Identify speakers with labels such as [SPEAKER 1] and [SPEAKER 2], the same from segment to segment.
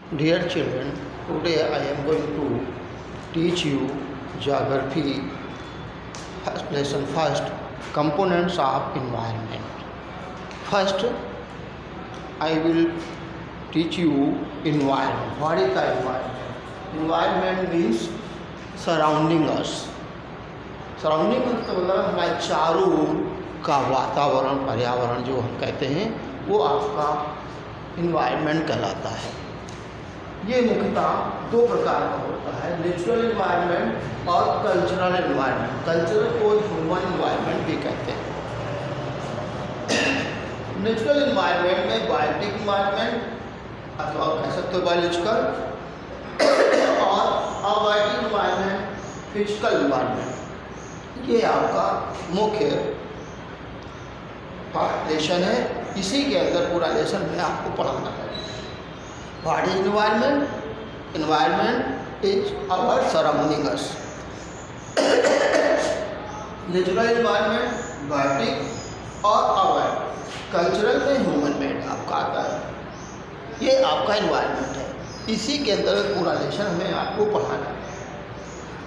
[SPEAKER 1] Dear children, today I am going to teach you geography first lesson first, components of environment. First I will teach you environment. What is the environment? Environment means surrounding us. Surrounding का मतलब हमारे चारों ओर का वातावरण, पर्यावरण जो हम कहते हैं वो आपका इन्वायरमेंट कहलाता है। ये मुख्यतः दो प्रकार का होता है, नेचुरल इन्वायरमेंट और कल्चरल इन्वायरमेंट। कल्चरल को ह्यूमन इन्वायरमेंट भी कहते हैं। नेचुरल इन्वायरमेंट में बायोटिक इन्वायरमेंट अथवा कह सकते हो बायोलॉजिकल, और अबायोटिक इन्वायरमेंट फिजिकल इन्वायरमेंट। ये आपका मुख्य लेसन है, इसी के अंदर पूरा लेसन में आपको पढ़ाना है। What is environment? Environment is our surrounding us. Natural environment, biotic और अबायोटिक। कल्चरल में ह्यूमन मेड आपका आता है। ये आपका इन्वायरमेंट है, इसी के अंदर पूरा लेसन हमें आपको पढ़ाना है।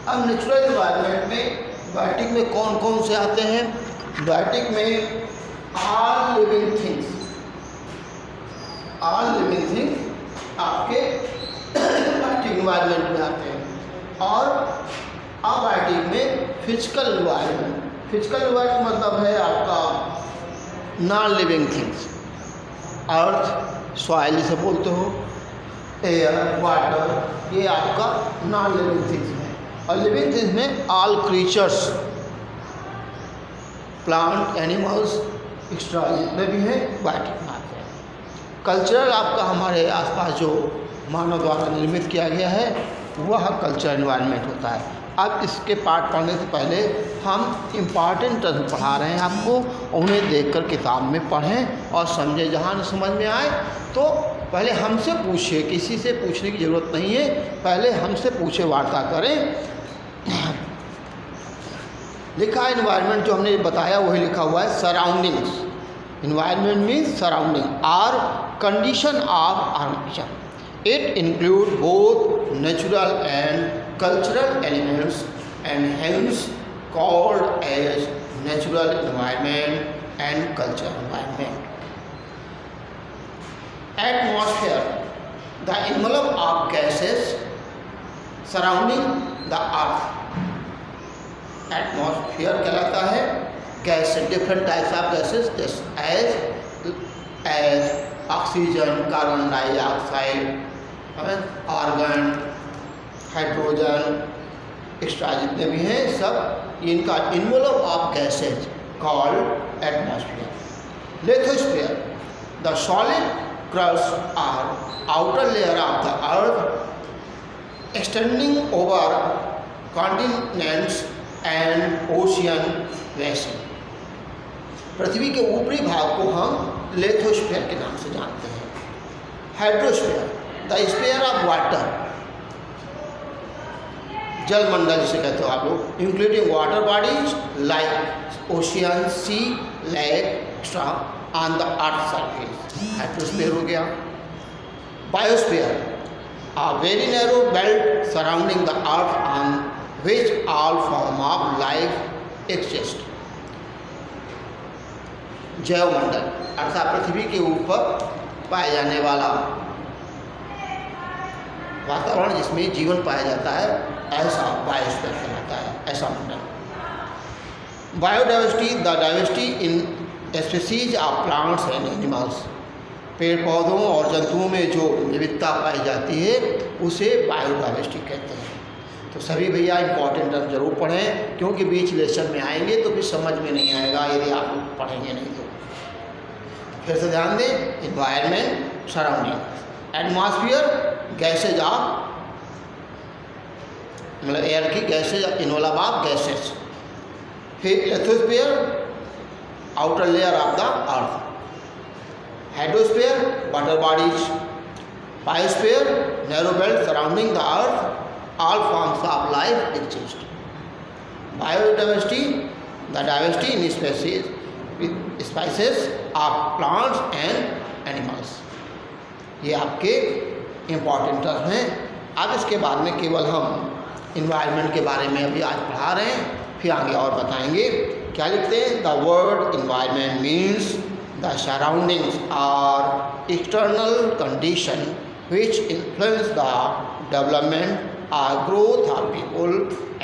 [SPEAKER 1] अब नेचुरल इन्वायरमेंट में बायोटिक में कौन कौन से आते हैं? बायोटिक में all living things, all living things आपके बायोटिक इन्वायरमेंट में आते हैं। और अबायोटिक में फिजिकल इन्वायरमेंट। फिजिकल इन्वायरमेंट मतलब है आपका नॉन लिविंग थिंग्स, अर्थ, सॉइल जिसे बोलते हो, एयर, वाटर, ये आपका नॉन लिविंग थिंग्स में। और लिविंग थिंग्स में all creatures, plant, animals, extra जितने भी हैं बायोटिक में आते हैं। कल्चरल आपका हमारे आसपास जो मानव द्वारा निर्मित किया गया है वह कल्चरल इन्वायरमेंट होता है। अब इसके पाठ पढ़ने से पहले हम इम्पॉर्टेंट टर्म पढ़ा रहे हैं आपको, उन्हें देखकर किताब में पढ़ें और समझें। जहाँ न समझ में आए तो पहले हमसे पूछिए, किसी से पूछने की ज़रूरत नहीं है, पहले हमसे पूछे, वार्ता करें। लिखा है इन्वायरमेंट, जो हमने बताया वही लिखा हुआ है, surroundings. Environment means surrounding or condition of organism. It include both natural and cultural elements and hence called as natural environment and cultural environment. Atmosphere, the envelope of gases surrounding the earth. Atmosphere कहलाता है gas, different types of gases as oxygen, carbon dioxide, argon, hydrogen, extra जितने भी हैं सब इनका involve of gases called atmosphere. Lithosphere, the solid crust or outer layer of the earth extending over continents and ocean basin. पृथ्वी के ऊपरी भाग को हम लिथोस्फीयर के नाम से जानते हैं। Hydrosphere, the sphere of water, जल मंडल जिसे कहते हो आप लोग, including water bodies like ocean, sea, lake, extra on the earth surface. Hydrosphere हो गया। Biosphere, a very narrow belt surrounding the earth on which all form of life exist. जैवमंडल अर्थात पृथ्वी के ऊपर पाए जाने वाला वातावरण जिसमें जीवन पाया जाता है, ऐसा बायोस्फीयर कहलाता है, ऐसा मंडल। Biodiversity, the diversity in species of plants and animals, पेड़ पौधों और जंतुओं में जो विविधता पाई जाती है उसे बायोडाइवर्सिटी कहते हैं। तो सभी भैया इंपॉर्टेंट टर्म जरूर पढ़ें, क्योंकि बीच लेसन में आएंगे तो फिर समझ में नहीं आएगा यदि आप लोग पढ़ेंगे नहीं तो। फिर से ध्यान दें, environment, surrounding. Atmosphere, gases of, मतलब एयर की गैसेज, इन्वॉल्व ऑफ गैसेज। फिर lithosphere, outer layer of the earth. Hydrosphere, water bodies. Biosphere, narrow belt surrounding the earth, all forms of life exist. Biodiversity, the diversity in species of plants and animals. ये आपके important term है। अब इसके बाद में केवल हम environment के बारे में अभी आज पढ़ा रहे हैं, फिर आगे और बताएंगे। क्या लिखते हैं? The word environment means the surroundings or external condition which influence the development or growth of people,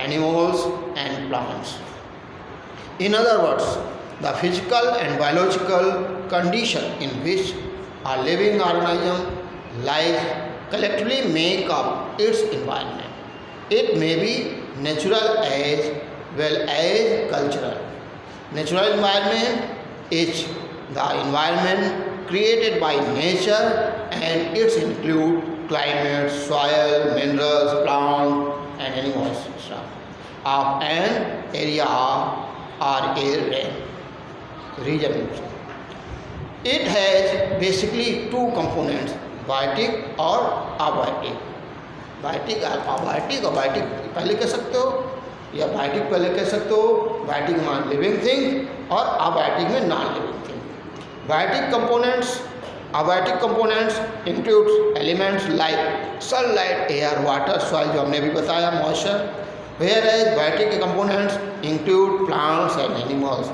[SPEAKER 1] animals and plants. In other words, the physical and biological condition in which a living organism lies collectively make up its environment. It may be natural as well as cultural. Natural environment is the environment created by nature and it include climate, soil, minerals, plant and animals of an area or a region. It has basically two components, biotic और abiotic. Biotic abiotic और biotic पहले कह सकते हो या biotic पहले कह सकते हो। बायोटिक मान लिविंग थिंग और अबायोटिक में non living thing. Abiotic components include elements like sunlight, air, water, soil जो हमने भी बताया, moisture, whereas biotic components include plants and animals.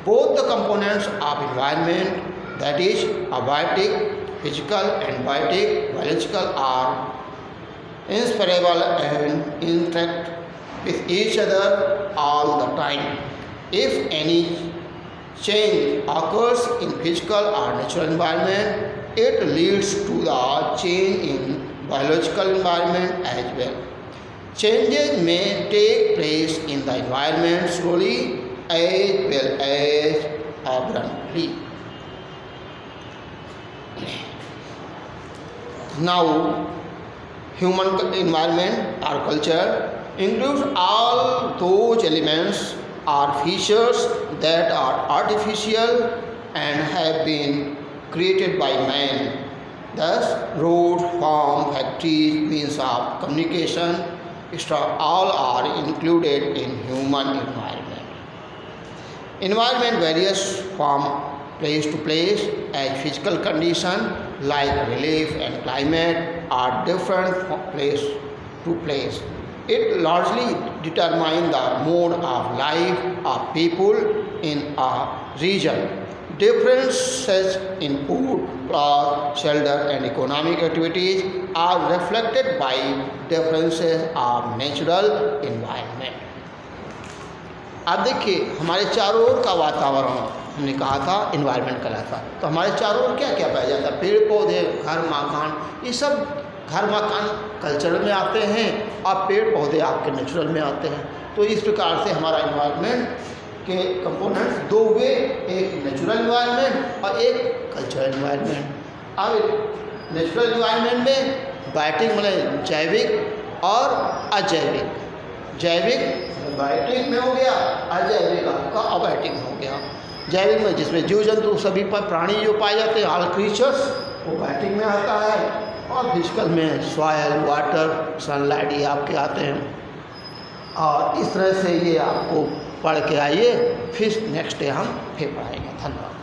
[SPEAKER 1] Both the components of environment, that is abiotic, physical and biotic, biological are inseparable and interact with each other all the time. If any change occurs in physical or natural environment, it leads to the change in biological environment as well. Changes may take place in the environment slowly as well as abruptly. Now, human environment or culture includes all those elements or features that are artificial and have been created by man. Thus, roads, farms, factories, means of communication, etc. all are included in human environment. Environment varies from place to place as physical conditions like relief and climate are different from place to place. It largely determines the mode of life of people in a region. Differences in food, cloth, shelter and economic activities are reflected by differences of natural environment. अब देखिए हमारे चारों ओर का वातावरण हमने कहा था environment कहलाता, तो हमारे चारों ओर क्या क्या पाया जाता है? पेड़ पौधे, घर मकान, ये सब घर मकान कल्चरल में आते हैं और पेड़ पौधे आपके नेचुरल में आते हैं। तो इस प्रकार से हमारा इन्वायरमेंट के कंपोनेंट्स दो हुए, एक नेचुरल इन्वायरमेंट और एक कल्चरल इन्वायरमेंट। अब नेचुरल इन्वायरमेंट में बायोटिक मतलब जैविक और अजैविक। जैविक बायोटिक में हो गया, अजैविक आपका अबायोटिक में हो गया। जैविक में जिसमें जीव जंतु सभी पर प्राणी जो पाए जाते हैं ऑल क्रीचर्स, वो बायोटिक में आता है। और फिजिकल में सॉयल, वाटर, सनलाइट ये आपके आते हैं। और इस तरह से ये आपको पढ़ के आइए, फिर नेक्स्ट डे हम फिर पढ़ाएंगे। धन्यवाद।